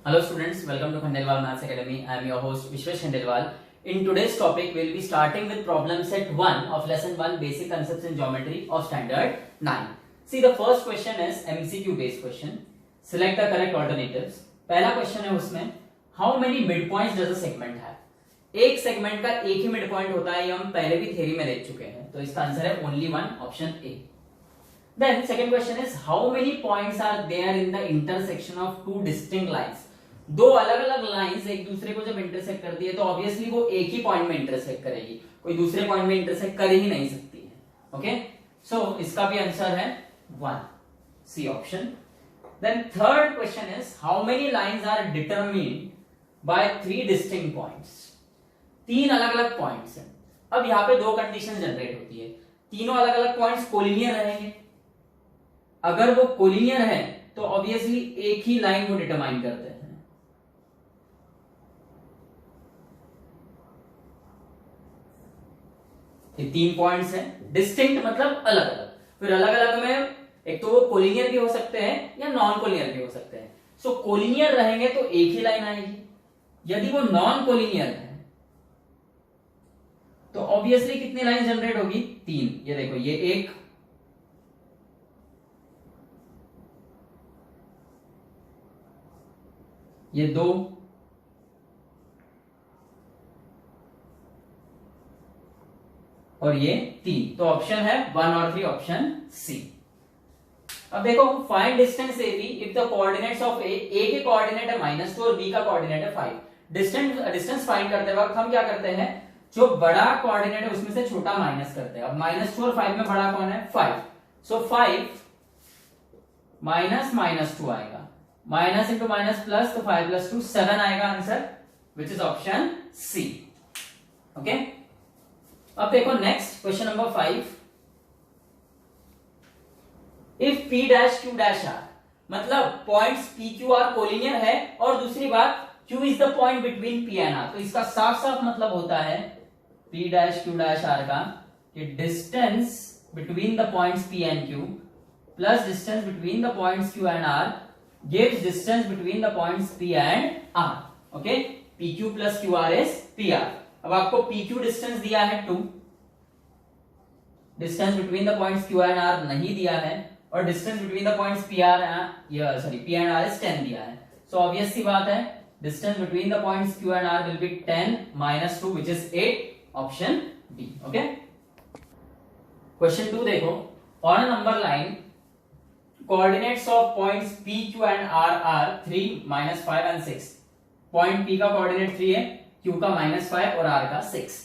Hello students, welcome to Khandelwal Maths Academy. I am your host Vishwesh Khandelwal. In today's topic, we will be starting with problem set 1 of lesson 1 basic concepts in geometry of standard 9. See, the first question is MCQ based question. Select the correct alternatives. पहला question है उसमें how many midpoints does a segment have? एक segment का एक ही mid point होता है, ये हम पहले भी थ्योरी में देख चुके हैं, तो इसका आंसर है only one, option A. Then second question is how many points are there in the intersection of two distinct lines? दो अलग अलग लाइंस एक दूसरे को जब इंटरसेक्ट करती है तो ऑब्वियसली वो एक ही पॉइंट में इंटरसेक्ट करेगी, कोई दूसरे पॉइंट में इंटरसेक्ट कर ही नहीं सकती है. ओके, सो इसका भी आंसर है 1, C option. Then third question is how many lines are determined by 3 distinct points. 3 अलग अलग पॉइंट्स हैं. अब यहाँ पे दो कंडीशन जनरेट होती है, तीनों अलग अलग पॉइंट्स कोलिनियर रहेंगे. अगर वो कोलिनियर है तो ऑब्वियसली एक ही लाइन वो डिटरमाइन करते हैं. ये 3 पॉइंट्स हैं, डिस्टिंक्ट मतलब अलग अलग. फिर अलग अलग में एक तो वो कोलिनियर भी हो सकते हैं या नॉन कोलिनियर भी हो सकते हैं. सो कोलिनियर रहेंगे तो एक ही लाइन आएगी. यदि वो नॉन कोलिनियर है तो ऑब्वियसली कितनी लाइन जनरेट होगी? 3. ये देखो, ये एक, ये 2, और ये 3. तो ऑप्शन है 1 और 3, ऑप्शन सी. अब देखो, find distance A B if the coordinates of A के कोऑर्डिनेट है -2 और बी का कोऑर्डिनेट है 5. डिस्टेंस फाइंड करते वक्त हम क्या करते हैं, जो बड़ा कोऑर्डिनेट है उसमें से छोटा माइनस करते हैं. अब -2 और 5 में बड़ा कौन है? 5. सो 5 माइनस -2 आएगा, माइनस इंटू माइनस प्लस, तो 5 + 2 7 आएगा answer, which is option C. Okay, अब देखो next question number 5. If P dash Q dash R, मतलब points P Q R collinear है, और दूसरी बात Q is the point between P and R. तो इसका साफ साफ मतलब होता है P dash Q dash R का कि distance between the points P and Q plus distance between the points Q and R gives distance between the points P and R. Okay, PQ plus QR is PR. अब आपको PQ distance दिया है 2, distance between the points Q and R नहीं दिया है, और distance between the points P and R is 10 दिया है. सो ऑब्वियस सी बात है, distance between the points Q and R will be 10 - 2 which is 8, option B. Okay, question 2 देखो. On a number line coordinates of points P, Q and R are 3, -5 and 6. Point P का coordinate 3 है, Q का -5 और R का 6.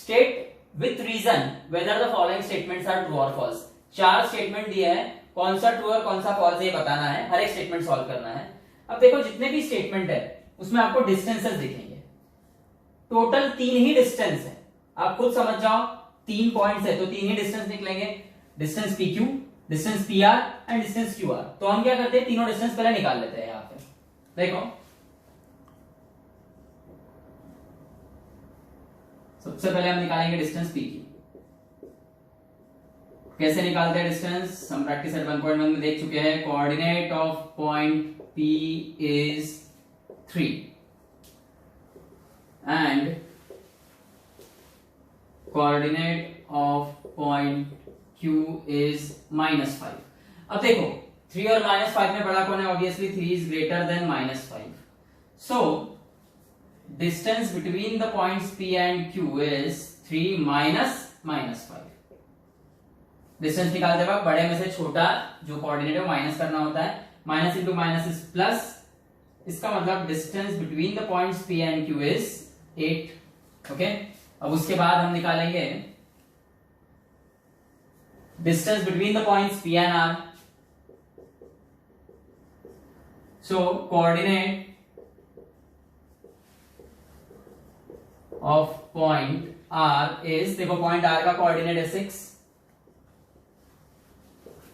State with reason whether the following statements are true or false. 4 statement दिए हैं, कौन सा ट्रू और कौन सा फॉल्स ये बताना है, हर एक स्टेटमेंट सॉल्व करना है. अब देखो, जितने भी स्टेटमेंट है उसमें आपको डिस्टेंसेस दिखेंगे. टोटल 3 ही डिस्टेंस है, आप खुद समझ जाओ. 3 पॉइंट्स है तो 3 ही डिस्टेंस निकलेंगे, distance PQ, distance PR and distance QR. तो हम क्या करते हैं, तीनों डिस्टेंस पहले निकाल लेते हैं. यहां पे देखो, सबसे पहले हम निकालेंगे डिस्टेंस PQ. कैसे निकालते हैं डिस्टेंस, हम प्रैक्टिस एट 1.1 में देख चुके हैं. Coordinate of point P is 3 and coordinate of point Q is -5. अब देखो, 3 और -5 में बड़ा कौन है? Obviously 3 is greater than -5. So distance between the points P and Q is 3 -5. Distance निकालते वक्त बड़े में से छोटा जो कोऑर्डिनेट है वो माइनस करना होता है. Minus into minus is plus. इसका मतलब distance between the points P and Q is 8. Okay, अब उसके बाद हम निकालेंगे distance between the points P and R. So coordinate of point R is, देखो point R का coordinate है 6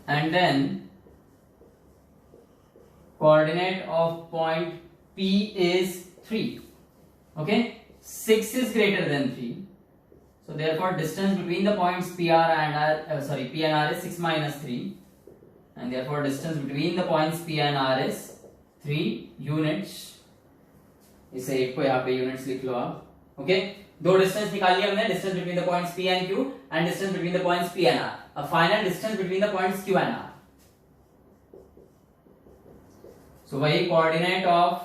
and then coordinate of point P is 3. Okay, 6 is greater than 3. So therefore distance between the points P and R is 6 - 3, and therefore distance between the points P and R is 3 units. इसे 8 को यहाँ पे units लिख लो आप। Okay, दो distance निकाल लिया हमने, distance between the points P and Q and distance between the points P and R। अब final distance between the points Q and R, सो वही coordinate of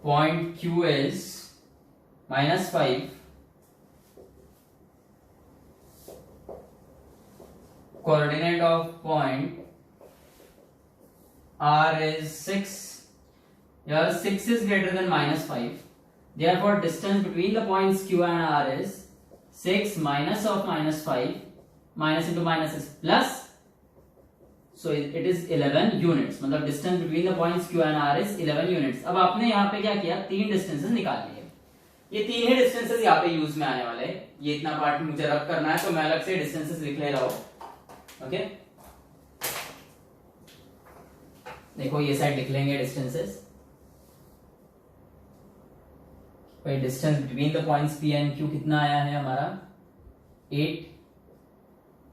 point Q is -5, coordinate of point R is 6. Here 6 is greater than -5. Therefore, distance between the points Q and R is 6 minus of -5. Minus into minus is plus. So it is 11 units. मतलब distance between the points Q and R is 11 units. अब आपने यहाँ पे क्या किया, तीन distances निकाल लिए। ये तीन ही डिस्टेंसेस यहाँ पे यूज में आने वाले हैं। ये इतना पार्ट मुझे रब करना है तो मैं अलग से डिस्टेंसेस लिख ले रहा हूँ। ओके, देखो ये साइड लिख लेंगे डिस्टेंसेस। भाई distance between the points P and Q कितना आया है हमारा 8।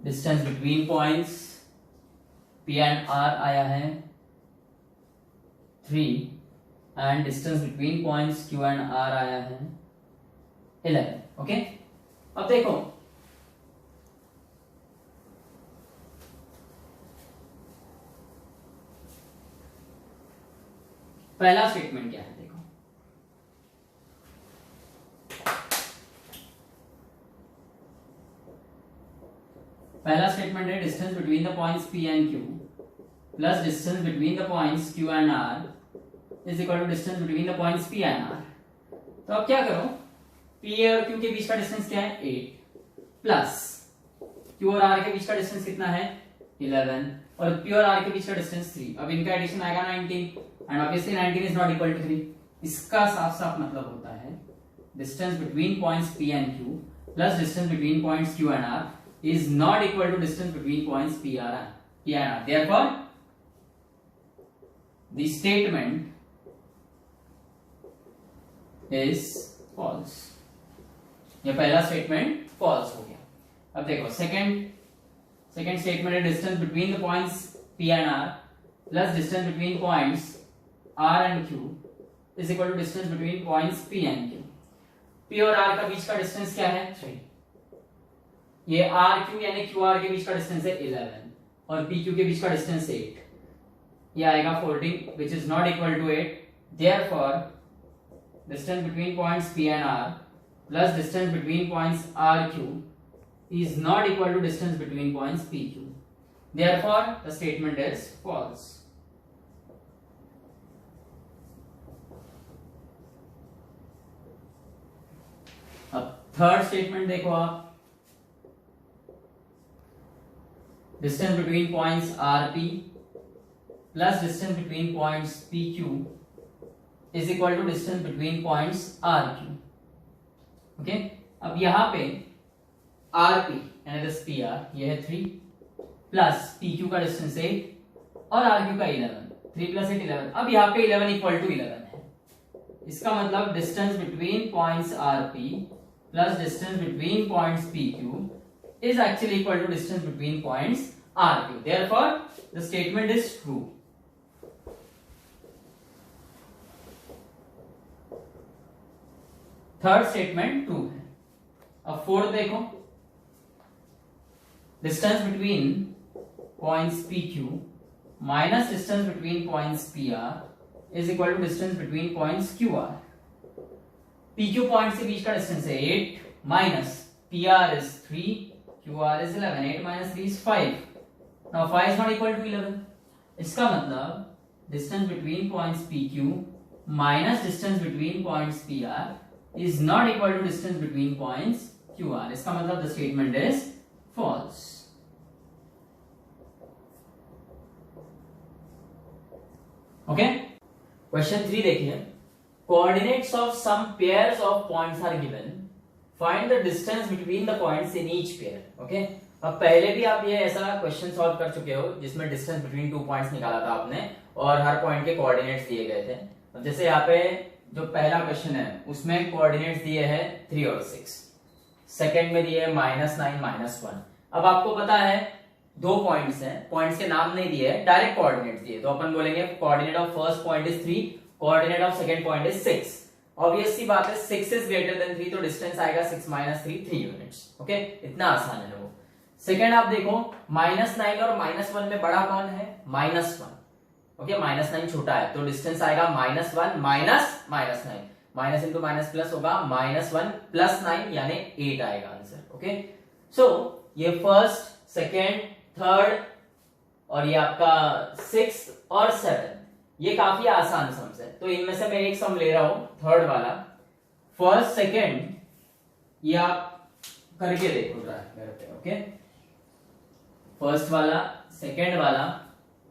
Distance between points P and R आया है 3 and distance between points Q and R आया है 11। ओके, अब देखो पहला स्टेटमेंट क्या है, देखो पहला स्टेटमेंट है distance between the points P and Q plus distance between the points Q and R is equal to distance between the points P and R। तो अब क्या करो, P और Q के बीच का डिस्टेंस क्या है 8 प्लस Q और R के बीच का डिस्टेंस कितना है 11 और P और R के बीच का डिस्टेंस 3। अब इनका एडिशन आएगा 19 and obviously 19 is not equal to 3। इसका साफ साफ मतलब होता है distance between points P and Q plus distance between points Q and R is not equal to distance between points P and R. Therefore, the statement is false. ये पहला statement false हो गया। अब देखो सेकंड स्टेटमेंट है distance between the points P and R plus distance between points R and Q is equal to distance between points P and Q. P और R का बीच का डिस्टेंस क्या है 3। ये आर क्यू यानी क्यू आर के बीच का डिस्टेंस है 11 और पी क्यू के बीच का डिस्टेंस 8। ये आएगा 14 which is not equal to 8। Therefore distance between points P and R plus distance between points R Q is not equal to distance between points P Q. Therefore the statement is false. अब third statement देखो आप, distance between points RP plus distance between points PQ is equal to distance between points RQ. Okay? अब यहाँ पे RP यानी this PR ये है 3 plus PQ का डिस्टेंस 8 और RQ का 11। 3 प्लस 8 11। अब यहाँ पे 11 इक्वल टू 11 है। इसका मतलब distance between points RP plus distance between points PQ is actually equal to distance between points RQ. Therefore, the statement is true. Third statement true है। अब fourth देखो, distance between points PQ minus distance between points PR is equal to distance between points QR. PQ point से बीच का distance है 8 minus PR is 3 QR is 11. 8 minus 3 is 5. Now 5 is not equal to 11. इसका मतलब distance between points PQ minus distance between points PR is not equal to distance between points QR. इसका मतलब the statement is false. Okay? Question 3 देखिए. Coordinates of some pairs of points are given. Find the distance between the points in each pair. Okay? अब पहले भी आप ये ऐसा question solve कर चुके हो जिसमें डिस्टेंस बिटवीन 2 पॉइंट्स निकाला था आपने और हर पॉइंट के कोऑर्डिनेट्स दिए गए थे। अब जैसे यहाँ पे जो पहला क्वेश्चन है उसमें कोऑर्डिनेट्स दिए हैं 3 और 6, सेकंड में दिए है -9 -1। अब आपको पता है दो पॉइंट्स हैं, पॉइंट्स के नाम नहीं दिए हैं, डायरेक्ट कोऑर्डिनेट्स दिए, तो अपन बोलेंगे coordinate of first point is 3, coordinate of second point is 6। Obvious सी बात है 6 इज ग्रेटर देन 3, तो डिस्टेंस आएगा 6 - 3 3 यूनिट्स। ओके, इतना आसान है वो। सेकंड आप देखो -9 और -1 में बड़ा कौन है? -1। ओके, -9 छोटा है, तो डिस्टेंस आएगा -1 minus -9, minus into minus plus होगा, -1 + 9 यानी 8 आएगा आंसर। ओके, सो ये फर्स्ट, सेकेंड, थर्ड और ये आपका 6 और 7 ये काफी आसान सम्स है, तो इनमें से मैं एक सम ले रहा हूं, थर्ड वाला। फर्स्ट, सेकेंड ये आप करके देखो ट्राई घर पे। ओके, फर्स्ट वाला, सेकेंड वाला,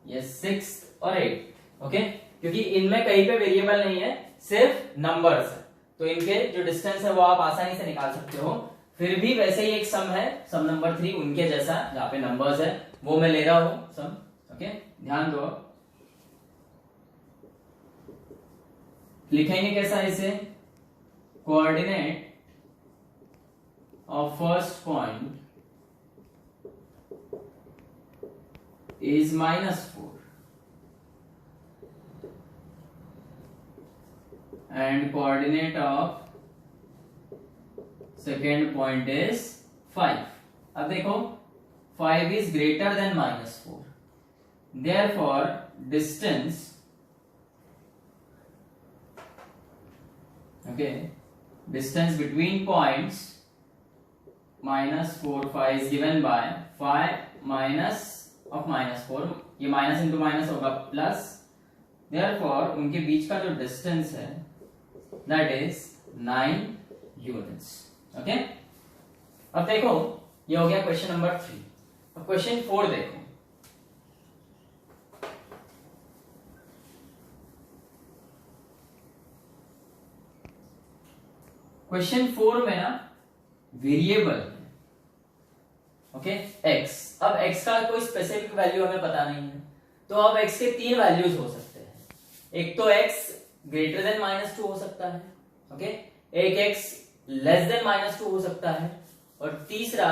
ये 6 और 8। ओके, क्योंकि इनमें कहीं पे वेरिएबल नहीं है, सिर्फ नंबर्स है, तो इनके जो डिस्टेंस है वो आप आसानी से निकाल सकते हो। फिर भी वैसे ही एक सम है, सम नंबर 3 उनके जैसा, जहां पे नंबर्स है, वो मैं ले रहा हूं सम। ओके, ध्यान दो। लिखेंगे कैसा इसे? Coordinate of first point is -4 and coordinate of second point is 5। अब देखो 5 is greater than -4, therefore distance, okay, distance between points -4 5 is given by 5 minus of -4, ये माइनस इंटू माइनस होगा प्लस, देयरफॉर उनके बीच का जो डिस्टेंस है that is 9 units. Okay, अब देखो ये हो गया क्वेश्चन नंबर 3। अब क्वेश्चन 4 देखो। क्वेश्चन 4 में ना वेरिएबल, ओके, x। अब x का कोई स्पेसिफिक वैल्यू हमें पता नहीं है, तो अब x के 3 वैल्यूज हो सकते हैं। एक तो x ग्रेटर देन -2 हो सकता है, ओके, एक x लेस देन -2 हो सकता है, और तीसरा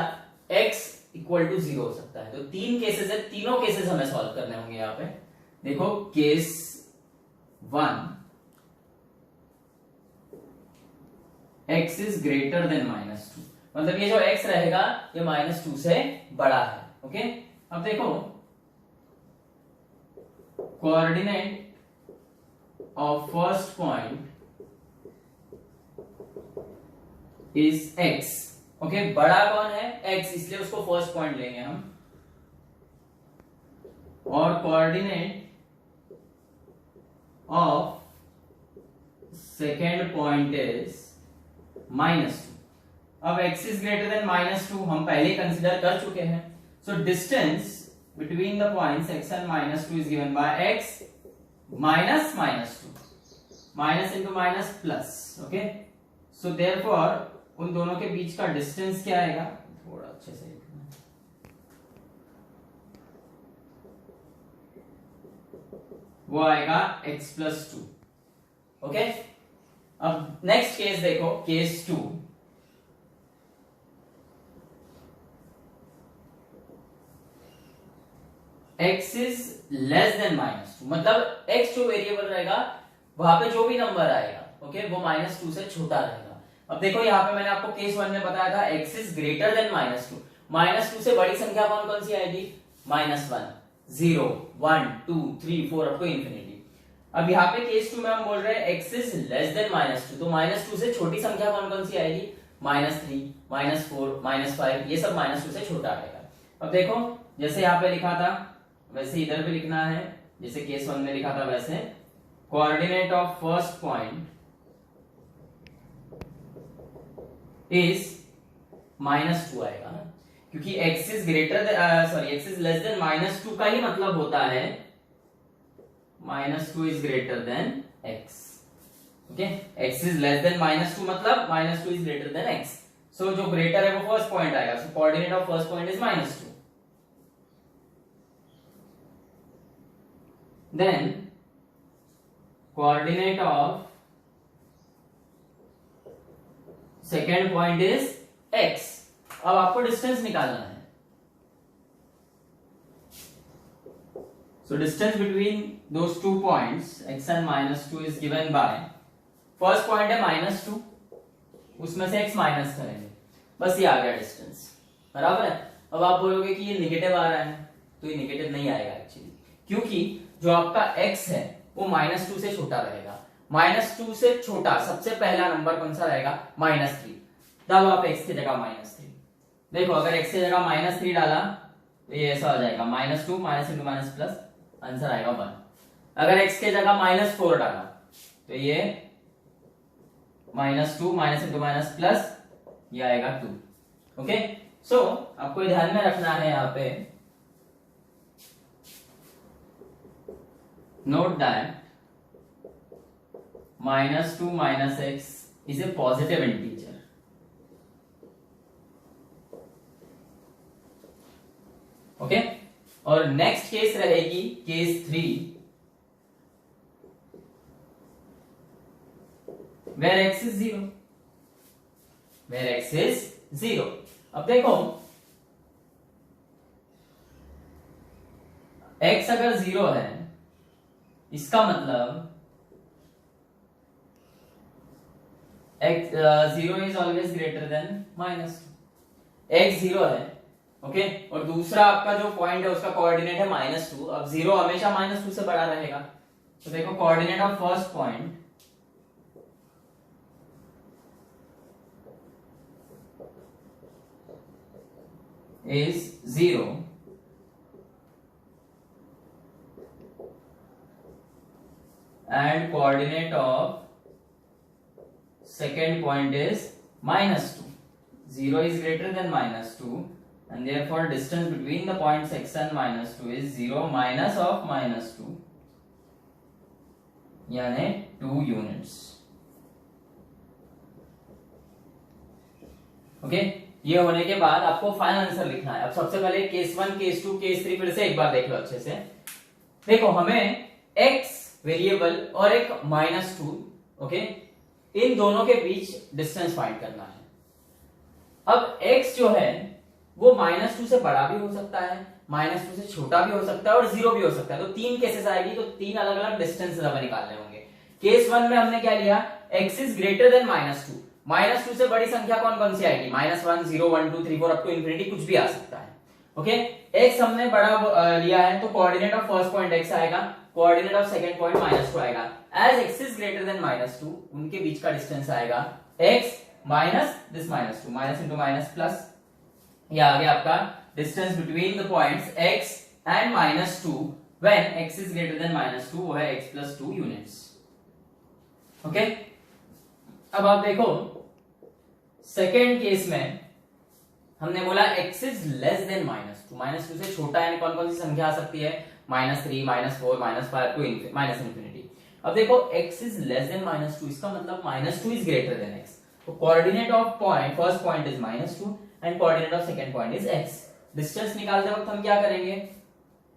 x इक्वल टू 0 हो सकता है। तो 3 केसेस है, तीनों केसेस हमें सॉल्व करने होंगे। यहाँ पे देखो case 1, x is greater than -2, मतलब ये जो x रहेगा ये -2 से बड़ा है। ओके, अब देखो coordinate of first point is x। Okay, बड़ा कौन है? x, इसलिए उसको फर्स्ट पॉइंट लेंगे हम। और coordinate of second point is -2। अब x इज ग्रेटर देन -2 हम पहले कंसीडर कर चुके हैं, so distance between the points x and -2 is given by x minus -2, minus into minus plus. Okay, so therefore उन दोनों के बीच का डिस्टेंस क्या आएगा? थोड़ा अच्छे से लिखना, वो आएगा x + 2। ओके, अब नेक्स्ट केस देखो, case 2। x is less than -2, मतलब x जो वेरिएबल रहेगा वहां पे जो भी नंबर आएगा, ओके, वो -2 से छोटा रहेगा। अब देखो यहाँ पे मैंने आपको केस 1 में बताया था x इज ग्रेटर देन -2, -2 से बड़ी संख्या कौन कौन सी आएगी? -1, 0, 1, 2, 3, 4 अप टू इंफिनिटी। अब यहाँ पे केस 2 में हम बोल रहे हैं x इज लेस देन -2, तो -2 से छोटी संख्या कौन कौन सी आएगी? -3, -4, -5, ये सब -2 से छोटा आएगा। अब देखो जैसे यहाँ पे लिखा था वैसे इधर भी लिखना है, जैसे केस 1 में लिखा था वैसे। Coordinate of first point is -2 आएगा, क्योंकि x is greater x is less than -2 का ही मतलब होता है -2 is greater than x। Okay, x is less than -2 मतलब -2 is greater than x। So जो ग्रेटर है वो फर्स्ट पॉइंट आएगा, so coordinate of first point is -2। Then coordinate of second point is x। अब आपको डिस्टेंस निकालना है, So distance between those 2 points x and -2 is given by, first point है -2, उसमें से x माइनस करेंगे, बस ये आ गया डिस्टेंस, बराबर है। अब आप बोलोगे कि ये निगेटिव आ रहा है, तो ये निगेटिव नहीं आएगा एक्चुअली, क्योंकि जो आपका x है वो -2 से छोटा रहेगा। -2 से छोटा सबसे पहला नंबर कौन सा रहेगा? -3। तब आप x की जगह -3, देखो अगर x की जगह -3 डाला तो ये ऐसा हो जाएगा, -2 minus into minus plus, answer आएगा 1। अगर x की जगह -4 डाला तो ये -2 माइनस इंटू माइनस प्लस, ये आएगा 2। ओके, सो आपको ध्यान में रखना है यहाँ पे, note that -2 minus x is a positive integer. Okay, और नेक्स्ट केस रहेगी case 3, where x is 0, where x is 0। अब देखो x अगर 0 है, इसका मतलब x 0 is always greater than -2, x 0 है। ओके, और दूसरा आपका जो पॉइंट है उसका कोऑर्डिनेट है -2। अब 0 हमेशा -2 से बड़ा रहेगा, तो देखो coordinate of first point is 0 and coordinate of second point is -2. 0 is greater than -2 and therefore distance between the points x and -2 is 0 minus of -2, यानी 2 units। ओके, ये होने के बाद आपको फाइनल आंसर लिखना है। अब सबसे पहले केस 1, केस 2, केस 3 फिर से एक बार देख लो अच्छे से। देखो हमें x वेरिएबल और एक -2, ओके, इन दोनों के बीच डिस्टेंस फाइंड करना है। अब x जो है वो -2 से बड़ा भी हो सकता है, -2 से छोटा भी हो सकता है और 0 भी हो सकता है। तो 3 केसेस आएगी, तो 3 अलग अलग डिस्टेंस हमें निकालने होंगे। केस 1 में हमने क्या लिया, x इज ग्रेटर देन -2। -2 से बड़ी संख्या कौन कौन सी आएगी? -1, 0, 1, 2, 3, 4 अप टू इंफिनिटी, कुछ भी आ सकता है। ओके, x हमने बड़ा लिया है, तो coordinate of first point x आएगा, कोऑर्डिनेट ऑफ सेकंड पॉइंट -2 आएगा। As x is greater than -2, उनके बीच का डिस्टेंस आएगा x minus this -2, minus into minus plus, ये आ गया आपका distance between the points x and -2 when x is greater than -2, वो है x + 2 यूनिट्स। ओके, अब आप देखो सेकेंड केस में हमने बोला x इज लेस देन -2, -2 से छोटा है, कौन कौन सी संख्या आ सकती है? -3, -4, -5 टू माइनस इंफिनिटी। अब देखो x इज लेस देन -2, इसका मतलब -2 इज ग्रेटर देन x, तो coordinate of point first point is -2 and coordinate of second point is x। Distance निकालते वक्त हम क्या करेंगे,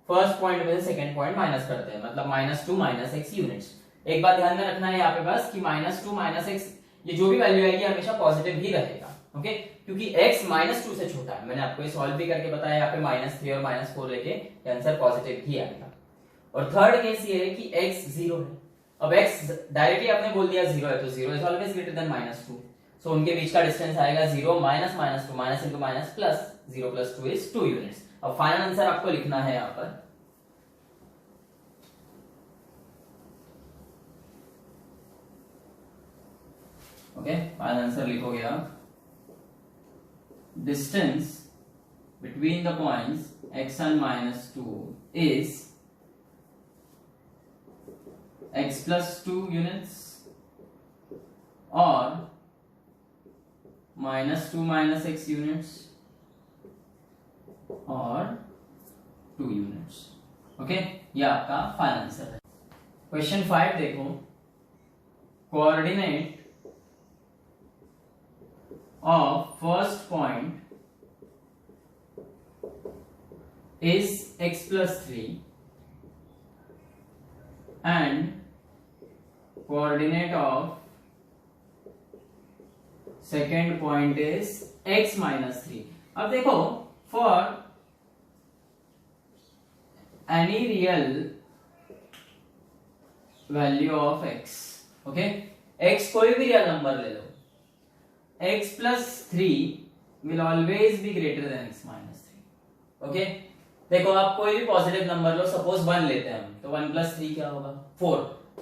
फर्स्ट पॉइंट में से सेकंड पॉइंट माइनस करते हैं, मतलब -2 माइनस x यूनिट्स। एक बात ध्यान में रखना है यहाँ पे बस कि -2 माइनस x, ये जो भी वैल्यू आएगी हमेशा पॉजिटिव ही रहेगा। ओके, क्योंकि x -2 से छोटा है। मैंने आपको ये सॉल्व भी करके बताया, यहाँ पे -3 और -4 लेके आंसर पॉजिटिव ही आएगा। और थर्ड केस ये है कि x 0 है। अब x डायरेक्टली आपने बोल दिया 0 है, तो 0 इज ऑलवेज ग्रेटर देन -2, सो उनके बीच का डिस्टेंस आएगा 0 minus -2, minus into minus plus, 0 + 2 is 2 units. अब फाइनल आंसर आपको लिखना है यहाँ पर, ओके, फाइनल आंसर लिखोगे आप, distance between the points x and -2 is x + 2 units or -2 minus x units or 2 units। Okay, ये आपका फाइनल आंसर है। क्वेश्चन 5 देखो, coordinate of first point is x + 3 and coordinate of second point is x - 3। अब देखो for any real value of x, okay, x कोई भी real number ले लो, x plus 3 will always be greater than x minus 3, okay. देखो आप कोई भी positive number लो, suppose 1 लेते हैं हम, तो 1 plus 3 क्या होगा 4,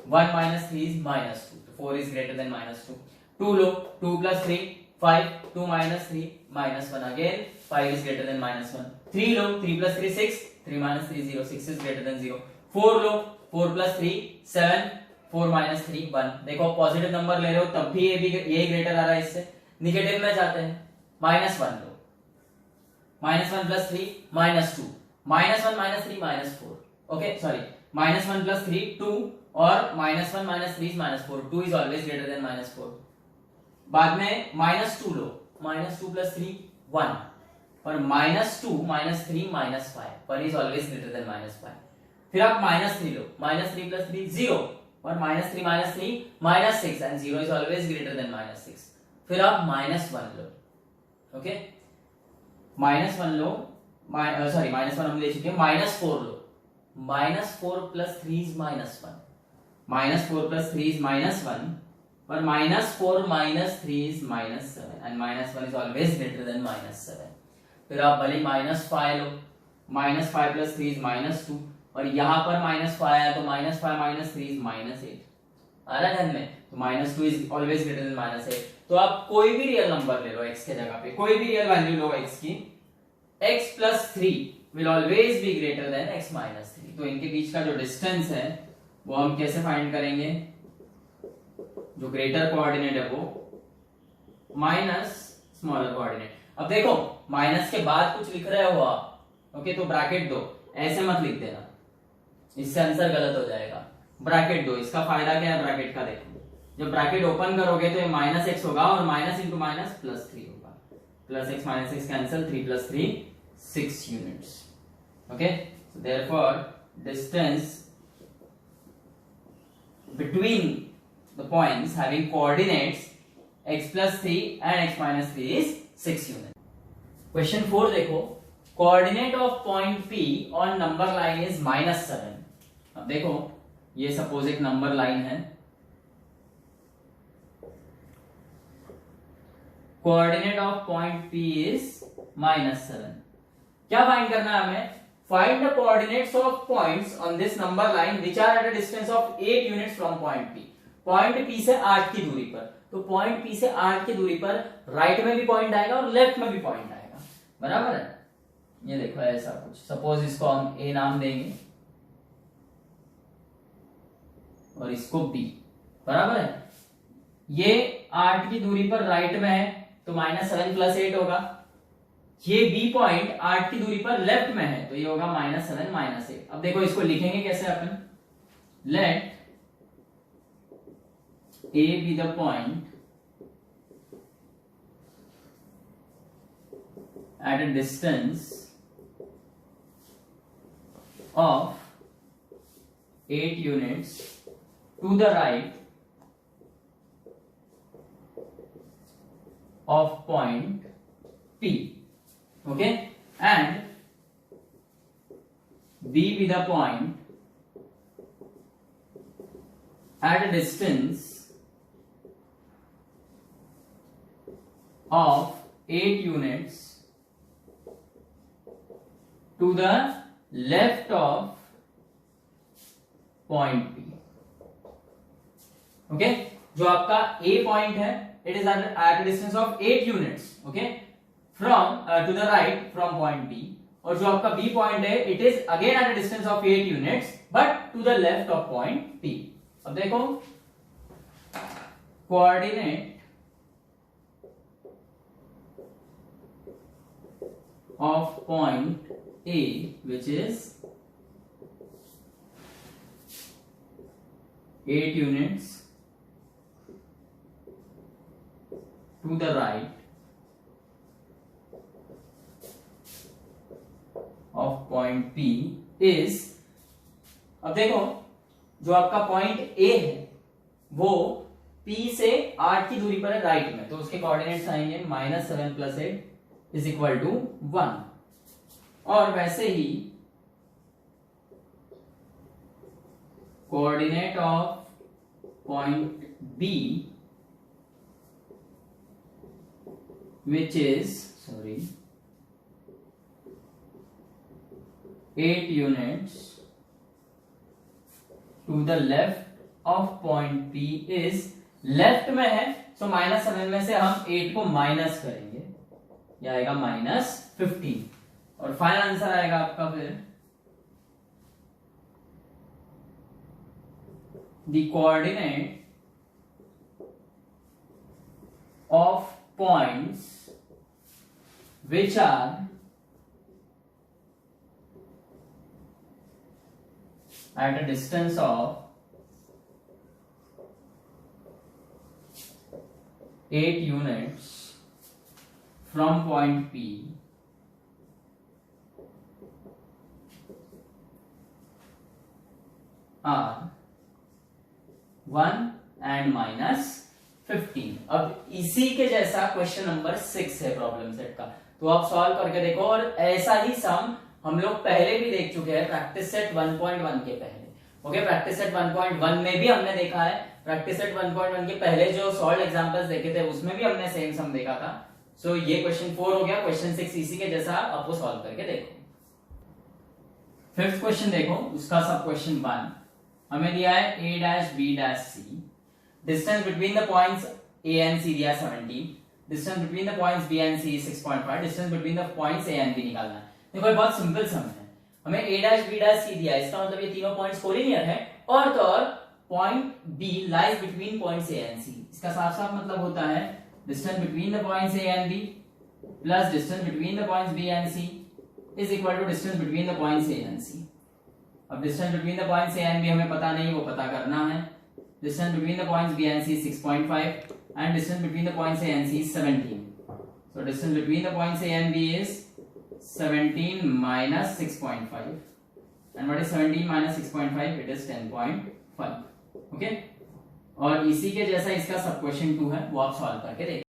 1 minus 3 is minus 2, तो 4 is greater than minus 2। 2 low, 2 plus 3 5, 2 minus 3 minus 1 again, 5 is greater than minus 1। 3 low, 3 plus 3 6, 3 minus 3 0, 6 is greater than 0। 4 low, 4 plus 3 7, 4 minus 3 1। देखो पॉजिटिव नंबर ले रहे हो तब भी ये भी यही ग्रेटर आ रहा है इससे, निगेटिव में जाते हैं, माइनस 1 लो, minus 1 plus 3 minus 2, minus 1 minus 3 minus 4, okay sorry, minus 1 plus 3 2 और minus 1 minus 3 is minus 4, 2 is always greater than minus 4। बाद में माइनस 2 लो, माइनस 2 plus 3 1 और minus 2 minus 3 minus 5, 1 is always greater than minus 5। फिर आप minus 3 लो, minus 3 plus 3 0 और minus 3 minus 3 minus 6 and 0 is always greater than minus 6। फिर आप minus 1 लो, okay, minus 1 लो, sorry minus 1 हम ले चुके हैं, minus 4 low, minus 4 plus 3 is minus 1, minus 4 plus 3 is minus 1 और minus 4 minus 3 is minus 7 and minus 1 is always greater than minus 7। फिर आप भले minus 5 low, minus 5 plus 3 is minus 2 और यहाँ पर माइनस 5 है तो माइनस 5 minus 3 is minus 8, आ रहा है ध्यान में, तो minus 2 is always greater than minus 8। तो आप कोई भी रियल नंबर ले लो x के जगह पे, कोई भी रियल वैल्यू लो x की, x plus 3 will always be greater than x minus 3। तो इनके बीच का जो डिस्टेंस है वो हम कैसे फाइंड करेंगे, जो ग्रेटर कोऑर्डिनेट है वो माइनस स्मॉलर कोऑर्डिनेट। अब देखो माइनस के बाद कुछ लिख रहे हो आप, ओके, तो ब्रैकेट दो, ऐसे मत लिख देना, इससे आंसर गलत हो जाएगा, ब्रैकेट दो। इसका फायदा क्या है ब्रैकेट का, देखो जब ब्रैकेट ओपन करोगे तो ये माइनस एक्स होगा और माइनस इंटू माइनस प्लस 3 होगा, plus x minus x cancel, 3 plus 3 6 units, okay, so therefore distance between the points having coordinates x plus 3 and x minus 3 is 6 units। Question 4 देखो, coordinate of point P on number line is -7। अब देखो ये suppose एक number line है, coordinate of point P is -7। क्या find करना है हमें, find the coordinates of points on this number line which are at a distance of 8 units from point P। Point P से 8 की दूरी पर, तो पॉइंट P से 8 की दूरी पर राइट में भी पॉइंट आएगा और लेफ्ट में भी पॉइंट आएगा, बराबर है। ये देखो ऐसा कुछ, सपोज इसको हम A नाम देंगे और इसको B, बराबर है। ये 8 की दूरी पर राइट में है तो -7 plus 8 होगा, ये B पॉइंट 8 की दूरी पर लेफ्ट में है तो ये होगा -7 -8। अब देखो इसको लिखेंगे कैसे अपन, late A be the point at a distance of 8 units to the right of point P, okay, and B be the point at a distance of 8 units to the left of point P, okay, जो आपका A point है it is at a distance of 8 units, okay, from to the right from point B, और जो आपका B point है it is again at a distance of 8 units but to the left of point P। अब देखो coordinate of point A which is 8 units to the right of point P is, अब देखो जो आपका point A है वो P से 8 की दूरी पर है राइट में, तो उसके कोऑर्डिनेट्स आएंगे -7 plus 8 is equal to 1। और वैसे ही coordinate of point B which is 8 units to the left of point P is left में है, सो -7 में से हम 8 को माइनस करेंगे, यह आएगा -15 और फाइनल आंसर आएगा आपका फिर the coordinate of points which are at a distance of 8 units from point P are 1 and -15। अब इसी के जैसा क्वेश्चन नंबर 6 है प्रॉब्लम सेट का, तो आप सॉल्व करके देखो। और ऐसा ही सम हम लोग पहले भी देख चुके हैं प्रैक्टिस सेट 1.1 के पहले। ओके, प्रैक्टिस सेट 1.1 में भी हमने देखा है, प्रैक्टिस सेट 1.1 के पहले जो सॉल्व एग्जांपल्स देखे थे उसमें भी हमने सेम सम देखा था। सो ये क्वेश्चन 4 हो गया, क्वेश्चन 6 इसी के जैसा, आपको सॉल्व करके देखो। फिफ्थ क्वेश्चन देखो, उसका सब क्वेश्चन 1 हमें दिया है a', b', c। Distance between the points a and c दिया 17, distance between the points b and c 6.5, distance between the points a and b निकालना है। देखो ये बहुत सिंपल सम है, हमें a', b', c दिया है, इसका मतलब ये तीनों पॉइंट्स कोलिनियर है और तो और point b lies between points a and c। इसका साफ साफ मतलब होता है distance between the points a and b plus distance between the points b and c is equal to distance between the points a and c। अब distance between the points a and b हमें पता नहीं, वो पता करना है। Distance between the points b and c 6.5 and distance between the points A and C is 17. So distance between the points A and B is 17 minus 6.5. And what is 17 minus 6.5? It is 10.5. Okay? और इसी के जैसा इसका सब question 2 है, वो आप solve करके देखिए।